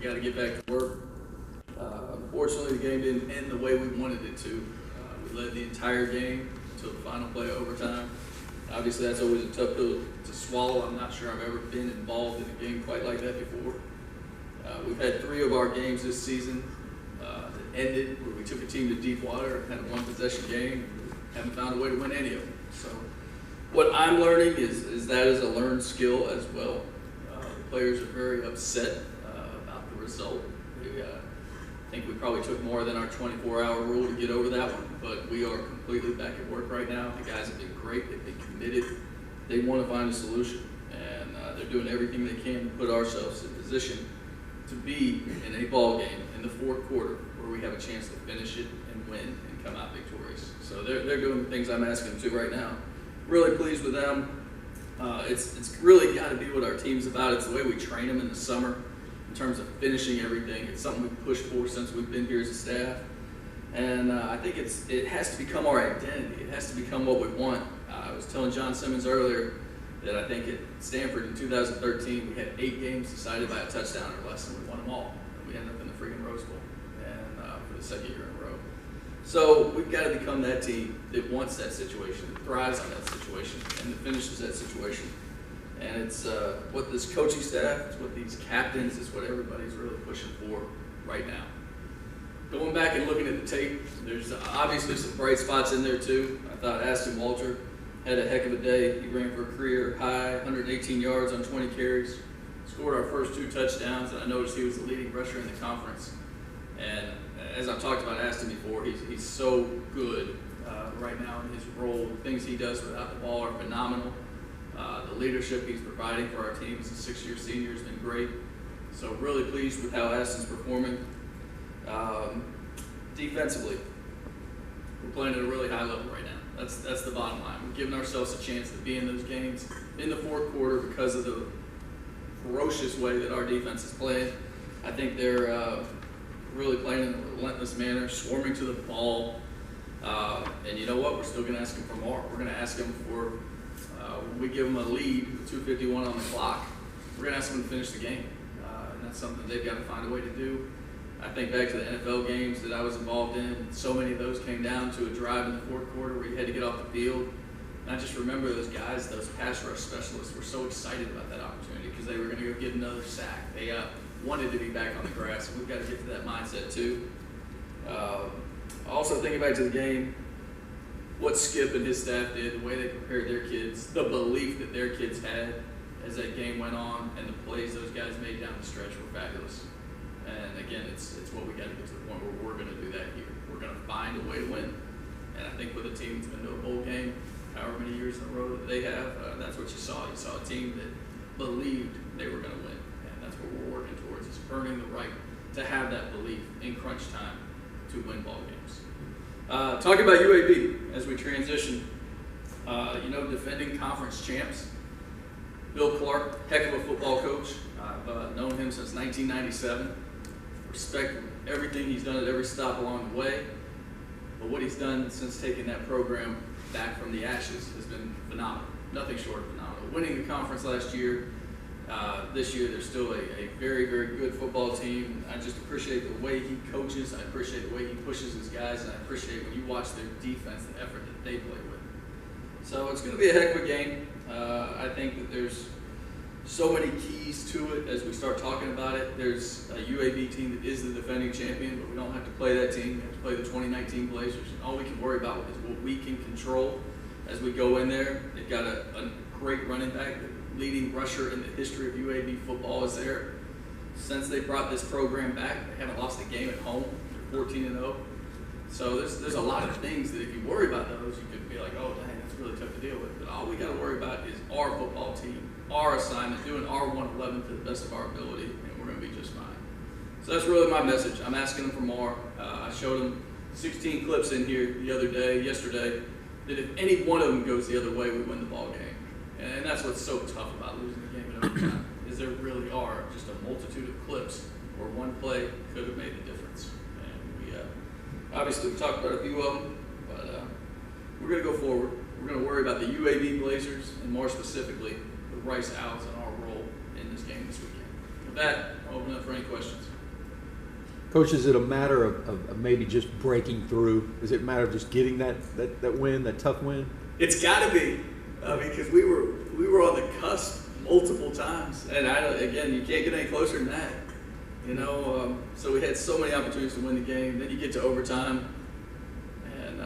got to get back to work. Unfortunately, the game didn't end the way we wanted it to. We led the entire game until the final play of overtime. Obviously, that's always a tough pill to swallow. I'm not sure I've ever been involved in a game quite like that before. We've had 3 of our games this season that ended where we took a team to deep water and had a one-possession game. Haven't found a way to win any of them. So what I'm learning is that is a learned skill as well. The players are very upset about the result. I think we probably took more than our 24-hour rule to get over that one, but we are completely back at work right now. The guys have been great. They've been committed. They want to find a solution, and they're doing everything they can to put ourselves in position to be in a ball game in the 4th quarter where we have a chance to finish it and win and come out victorious. So they're doing the things I'm asking them to right now. Really pleased with them. It's really got to be what our team's about. It's the way we train them in the summer in terms of finishing everything. It's something we've pushed for since we've been here as a staff. And I think it has to become our identity. It has to become what we want. I was telling John Simmons earlier that I think at Stanford in 2013, we had 8 games decided by a touchdown or less, and we won them all. And we ended up in the freaking Rose Bowl and for the 2nd year in a row. So we've got to become that team that wants that situation, that thrives on that situation, and that finishes that situation. And it's what this coaching staff, it's what these captains, it's what everybody's really pushing for right now. Going back and looking at the tape, there's obviously some bright spots in there too. I thought Aston Walter had a heck of a day. He ran for a career high, 118 yards on 20 carries, scored our first 2 touchdowns, and I noticed he was the leading rusher in the conference. And as I've talked about Aston before, he's so good right now in his role. The things he does without the ball are phenomenal. The leadership he's providing for our team as a 6-year senior has been great. So really pleased with how Aston's performing. Defensively, we're playing at a really high level right now. That's the bottom line. We're giving ourselves a chance to be in those games in the 4th quarter because of the ferocious way that our defense is playing. I think they're really playing in a relentless manner, swarming to the ball. And you know what? We're still going to ask them for more. We're going to ask them for, when we give them a lead with 2:51 on the clock, we're going to ask them to finish the game. And that's something they've got to find a way to do. I think back to the NFL games that I was involved in, so many of those came down to a drive in the 4th quarter where you had to get off the field. And I just remember those guys, those pass rush specialists, were so excited about that opportunity because they were going to go get another sack. They wanted to be back on the grass, and we've got to get to that mindset too. Also thinking back to the game, what Skip and his staff did, the way they prepared their kids, the belief that their kids had as that game went on, and the plays those guys made down the stretch were fabulous. And again, it's what we got to get to the point where we're going to do that here. We're going to find a way to win. And I think with a team that's been to a bowl game, however many years in a row that they have, that's what you saw. You saw a team that believed they were going to win. And that's what we're working towards, is earning the right to have that belief in crunch time to win ball games. Talking about UAB as we transition, defending conference champs. Bill Clark, heck of a football coach. I've known him since 1997. Respect everything he's done at every stop along the way. But what he's done since taking that program back from the ashes has been phenomenal. Nothing short of phenomenal. Winning the conference last year. This year, they're still a very, very good football team. I just appreciate the way he coaches. I appreciate the way he pushes his guys. And I appreciate when you watch their defense, the effort that they play with. So it's going to be a heck of a game. I think that there's so many keys to it as we start talking about it. There's a UAB team that is the defending champion, but we don't have to play that team. We have to play the 2019 Blazers. And all we can worry about is what we can control as we go in there. They've got a great running back. The leading rusher in the history of UAB football is there. Since they brought this program back, they haven't lost a game at home. They're 14-0. So there's a lot of things that if you worry about those, you could be like, oh, dang, that's really tough to deal with. But all we got to worry about is our football team, our assignment, doing our 111 to the best of our ability, and we're going to be just fine. So that's really my message. I'm asking them for more. I showed them 16 clips in here yesterday, that if any one of them goes the other way, we win the ball game. And that's what's so tough about losing the game in overtime, is there really are just a multitude of clips where one play could have made the difference. And we obviously we talked about a few of them, but we're going to go forward. We're going to worry about the UAB Blazers, and more specifically, the Rice Owls and our role in this game this weekend. With that, I'll open up for any questions. Coach, is it a matter of maybe just breaking through? Is it a matter of just getting that win, that tough win? It's got to be, because we were on the cusp multiple times, and again, you can't get any closer than that. You know, so we had so many opportunities to win the game. Then you get to overtime, and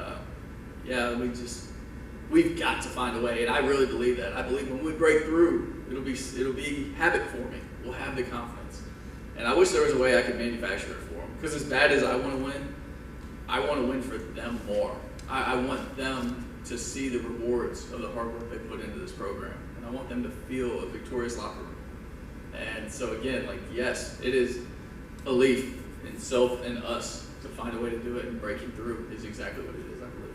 we've got to find a way. And I really believe that. I believe when we break through, it'll be habit forming. We'll have the confidence. And I wish there was a way I could manufacture it for them. Because as bad as I want to win, I want to win for them more. I want them to see the rewards of the hard work they put into this program. And I want them to feel a victorious locker room. And so again, like, yes, it is belief in self and us to find a way to do it, and breaking through is exactly what it is, I believe.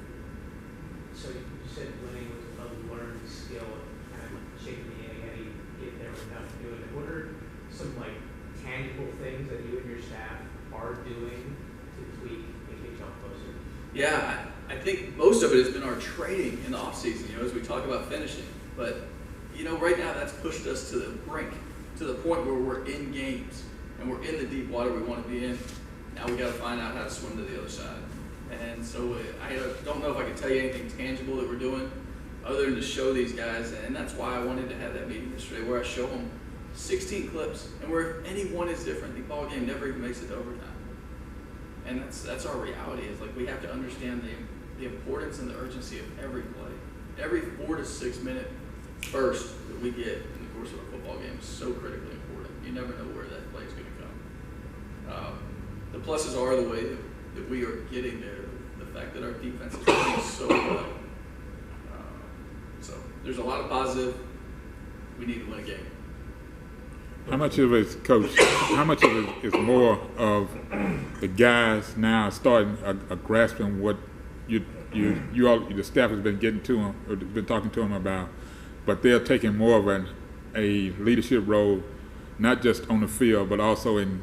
So you said winning was a learned skill, kind of chicken the egg, how do you get there without doing it? What are some like tangible things that you and your staff are doing to tweak and get y'all closer? Yeah, I think most of it has been our training in the off season, you know, as we talk about finishing. But, you know, right now that's pushed us to the brink, to the point where we're in games and we're in the deep water we want to be in. Now we got to find out how to swim to the other side. And so I don't know if I can tell you anything tangible that we're doing other than to show these guys. And that's why I wanted to have that meeting yesterday where I show them 16 clips, and where if any one is different, the ball game never even makes it to overtime. And that's our reality. Is like we have to understand the importance and the urgency of every play. Every 4 to 6 minute burst that we get in the course of a football game is so critically important. You never know where that play is going to come. The pluses are the way that we are getting there. The fact that our defense is playing so well. So there's a lot of positive. We need to win a game. How much of it is, Coach, how much of it is more of the guys now starting grasping what you all, the staff has been getting to them, or been talking to them about, but they're taking more of a leadership role, not just on the field, but also in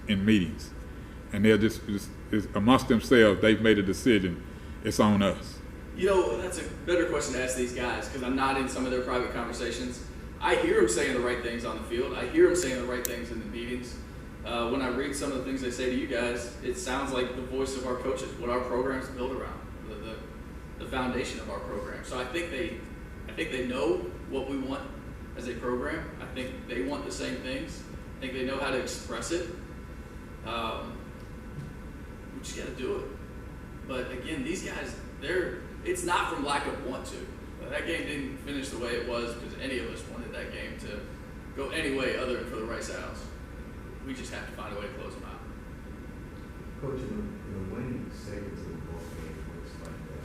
meetings. And they're just amongst themselves, they've made a decision, it's on us. You know, that's a better question to ask these guys, because I'm not in some of their private conversations. I hear them saying the right things on the field. I hear them saying the right things in the meetings. When I read some of the things they say to you guys, it sounds like the voice of our coaches, what our program's built around, the foundation of our program. So I think they know what we want as a program. I think they want the same things. I think they know how to express it. We just got to do it. But again, these guys, it's not from lack of want to. That game didn't finish the way it was because any of us wanted that game to go any way other than for the Rice Owls. We just have to find a way to close them out. Coach, in the winning seconds of the ball game, looks like that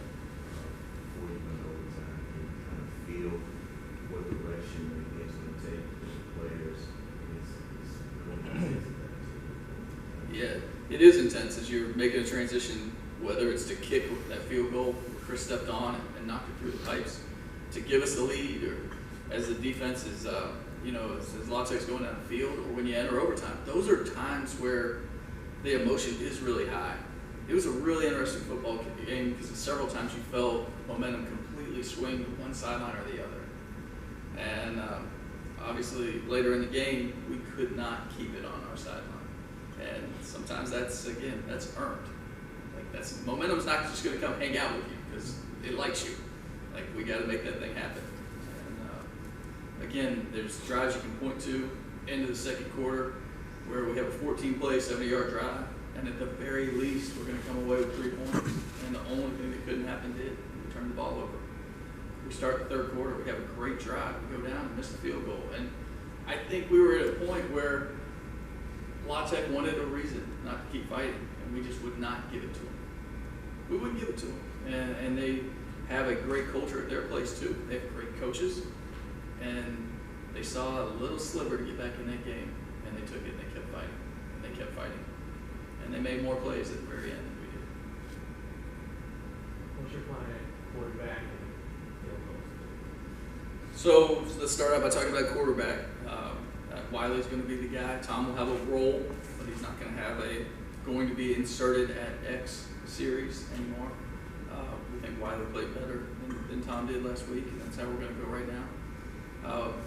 before you went overtime, you kind of feel what direction the game's going to take for the players. It's really intense. Yeah, it is intense as you're making a transition, whether it's to kick that field goal, Chris stepped on and knocked it through the pipes, to give us the lead, or as the defense is, as LaTech's going down the field, or when you enter overtime. Those are times where the emotion is really high. It was a really interesting football game because several times you felt momentum completely swing to one sideline or the other. And obviously later in the game, we could not keep it on our sideline. And sometimes that's earned. Like momentum's not just going to come hang out with you because it likes you. Like, we got to make that thing happen. And again, there's drives you can point to into the second quarter where we have a 14-play, 70-yard drive, and at the very least, we're going to come away with 3 points. And the only thing that couldn't happen did. We turned the ball over. We start the third quarter. We have a great drive. We go down and miss the field goal. And I think we were at a point where LaTech wanted a reason not to keep fighting, and we just would not give it to them. We wouldn't give it to them. And they have a great culture at their place too. They have great coaches, and they saw a little sliver to get back in that game, and they took it and they kept fighting, and they kept fighting. And they made more plays at the very end than we did. What's your plan at quarterback and field goals? So let's start out by talking about quarterback. Wiley's going to be the guy. Tom will have a role, but he's not going to be inserted at X series anymore. We think Wiley played better than Tom did last week, and that's how we're going to go right now.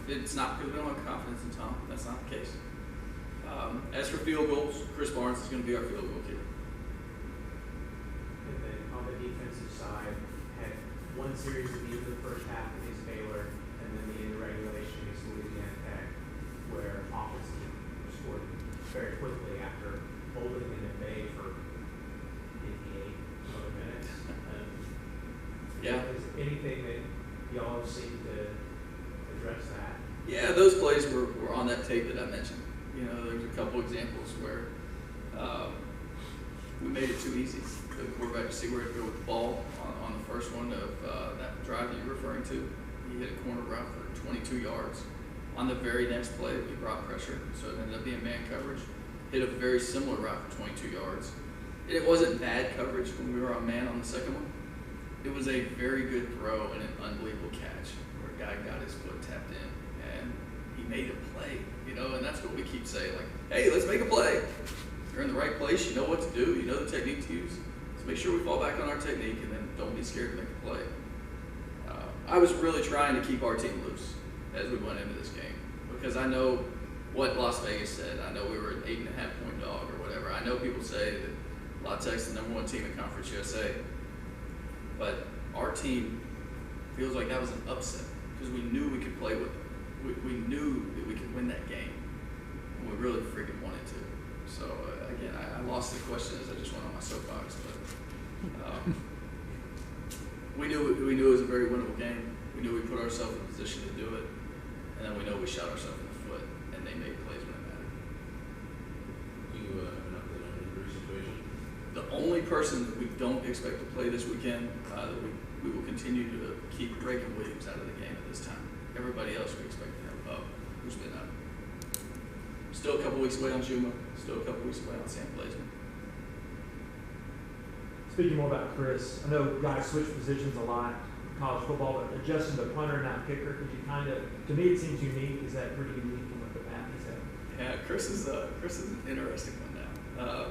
It's not because we don't have confidence in Tom. That's not the case. As for field goals, Chris Barnes is going to be our field goal kicker. And then on the defensive side, had one series at the end of the first half against Baylor, and then the end of regulation against Louisiana Tech, where offense team scored very quickly after holding them at bay for 58 other minutes. Yeah. Is there anything that y'all have seen to address that? Yeah, those plays were on that tape that I mentioned. You know, there's a couple examples where we made it too easy. The quarterback to see where to go with the ball on the first one of that drive that you're referring to. He hit a corner route for 22 yards. On the very next play, we brought pressure, so it ended up being man coverage. Hit a very similar route for 22 yards. And it wasn't bad coverage when we were on man on the second one. It was a very good throw and an unbelievable catch where a guy got his foot tapped in and he made a play, you know, and that's what we keep saying, like, hey, let's make a play. You're in the right place, you know what to do, you know the technique to use. So make sure we fall back on our technique and then don't be scared to make a play. I was really trying to keep our team loose as we went into this game because I know what Las Vegas said. I know we were an 8.5-point dog or whatever. I know people say that LaTech's the #1 team in Conference USA. But our team feels like that was an upset because we knew we could play with them. We knew that we could win that game, and we really freaking wanted to. So again, I lost the question as I just went on my soapbox, but we knew it was a very winnable game. We knew we put ourselves in a position to do it, and then we know we shot ourselves in the foot, and they made plays when it mattered. Do you have an update on the injury situation? The only person that we don't expect to play this weekend, that we will continue to keep Reagan Williams out of the game at this time. Everybody else we expect to have up, who's been out. Still a couple weeks away on Juma, still a couple weeks away on Sam Blazeman. Speaking more about Chris, I know guys switch positions a lot in college football, but adjusting the punter and now kicker, could you kind of, to me it seems unique. Is that pretty unique from what the path he's had? Yeah, Chris is an interesting one now.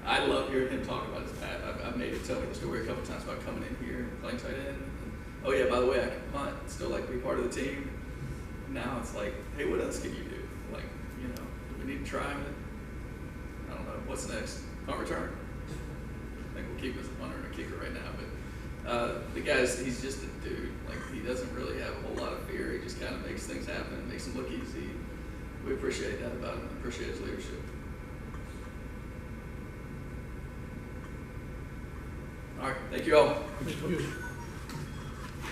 I love hearing him talk about his path. I've made him tell me the story a couple times about coming in here and playing tight end. And, oh yeah, by the way, I can punt. Still like to be part of the team. Now it's like, hey, what else can you do? Like, you know, do we need to try him? I don't know. What's next? Punt return? I think we'll keep him as a punter and a kicker right now. But the guy's, he's just a dude. Like, he doesn't really have a whole lot of fear. He just kind of makes things happen, makes them look easy. We appreciate that about him. Appreciate his leadership. All right, thank you all. Thank you.